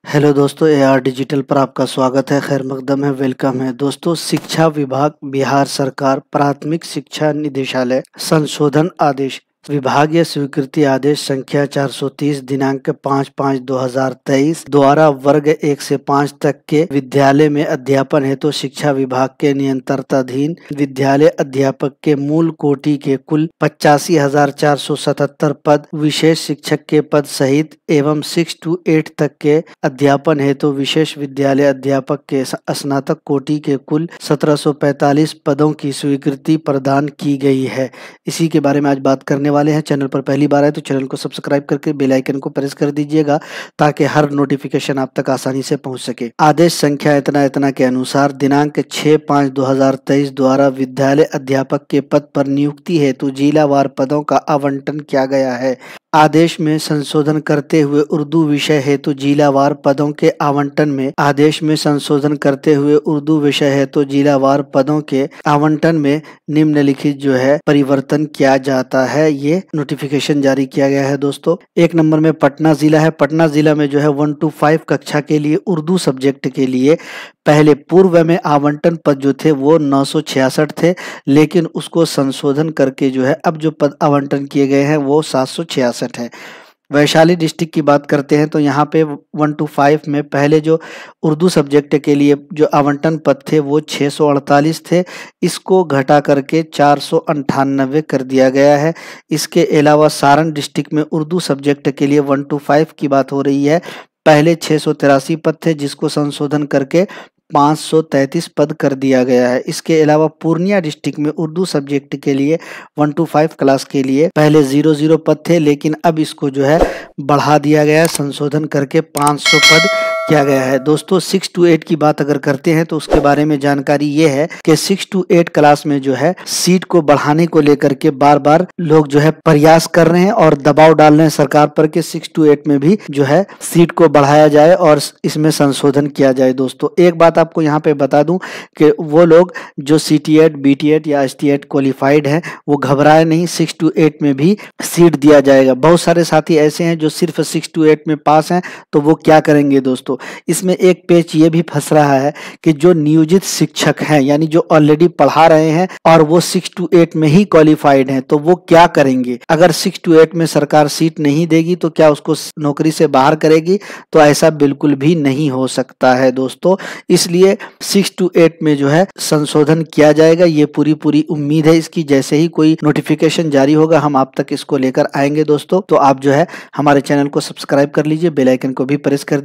Hello दोस्तों, AR digital पर आपका स्वागत है। खैर मकदम है, वेलकम है दोस्तों। शिक्षा विभाग, बिहार सरकार, प्राथमिक शिक्षा निदेशालय संशोधन आदेश, विभागीय स्वीकृति आदेश संख्या 430 दिनांक 5/5/2023 द्वारा वर्ग 1 से 5 तक के विद्यालय में अध्यापन हेतु शिक्षा विभाग के नियंत्रणाधीन विद्यालय अध्यापक के मूल कोटि के कुल 85,477 पद, विशेष शिक्षक के पद सहित एवं 6 to 8 तक के अध्यापन हेतु विशेष विद्यालय अध्यापक के स्नातक कोटि के कुल 1745 पदों की स्वीकृति प्रदान की गई है। इसी के बारे में आज बात करने वाले हैं। चैनल पर पहली बार है तो चैनल को सब्सक्राइब करके बेल आइकन को प्रेस कर दीजिएगा ताकि हर नोटिफिकेशन आप तक आसानी से पहुंच सके। आदेश संख्या इतना इतना के अनुसार दिनांक 6/5/2023 द्वारा विद्यालय अध्यापक के पद पर नियुक्ति हेतु जिलावार पदों का आवंटन किया गया है। आदेश में संशोधन करते हुए उर्दू विषय हेतु जिलावार पदों के आवंटन में निम्नलिखित जो है परिवर्तन किया जाता है। ये नोटिफिकेशन जारी किया गया है दोस्तों। एक नंबर में पटना जिला है। पटना जिला में जो है 1 to 5 कक्षा के लिए उर्दू सब्जेक्ट के लिए पहले पूर्व में आवंटन पद जो थे वो 966 थे, लेकिन उसको संशोधन करके जो है अब जो पद आवंटन किए गए हैं वो 766 है। वैशाली डिस्ट्रिक्ट की बात करते हैं तो यहाँ पे 1 to 5 में पहले जो उर्दू सब्जेक्ट के लिए जो आवंटन पद थे वो 648 थे, इसको घटा करके 498 कर दिया गया है। इसके अलावा सारण डिस्ट्रिक्ट में उर्दू सब्जेक्ट के लिए 1 to 5 की बात हो रही है। पहले 683 पद थे जिसको संशोधन करके 533 पद कर दिया गया है। इसके अलावा पूर्णिया डिस्ट्रिक्ट में उर्दू सब्जेक्ट के लिए 1 to 5 क्लास के लिए पहले 00 पद थे, लेकिन अब इसको जो है बढ़ा दिया गया है, संशोधन करके 500 पद किया गया है। दोस्तों 6 to 8 की बात अगर करते हैं तो उसके बारे में जानकारी ये है कि 6 to 8 क्लास में जो है सीट को बढ़ाने को लेकर के बार बार लोग जो है प्रयास कर रहे हैं और दबाव डाल रहे हैं सरकार पर कि 6 to 8 में भी जो है सीट को बढ़ाया जाए और इसमें संशोधन किया जाए। दोस्तों एक बात आपको यहाँ पे बता दूं कि वो लोग जो CT8, BT8 या ST8 क्वालिफाइड हैं वो घबराए नहीं, 6 to 8 में भी सीट दिया जाएगा। बहुत सारे साथी ऐसे हैं जो सिर्फ 6 to 8 में पास हैं, तो वो क्या करेंगे दोस्तों, इसमें एक पेच ये भी फंस रहा है कि जो नियोजित शिक्षक हैं यानी जो ऑलरेडी पढ़ा रहे हैं और वो 6 to 8 में ही क्वालिफाइड हैं, तो वो क्या करेंगे। अगर 6 to 8 में सरकार सीट नहीं देगी तो क्या उसको नौकरी से बाहर करेगी? तो ऐसा बिल्कुल भी नहीं हो सकता है दोस्तों। इसलिए 6 to 8 में जो है संशोधन किया जाएगा, ये पूरी उम्मीद है इसकी। जैसे ही कोई नोटिफिकेशन जारी होगा हम आप तक इसको लेकर आएंगे दोस्तों। तो आप जो है हमारे चैनल को सब्सक्राइब कर लीजिए, बेल आइकन को भी प्रेस कर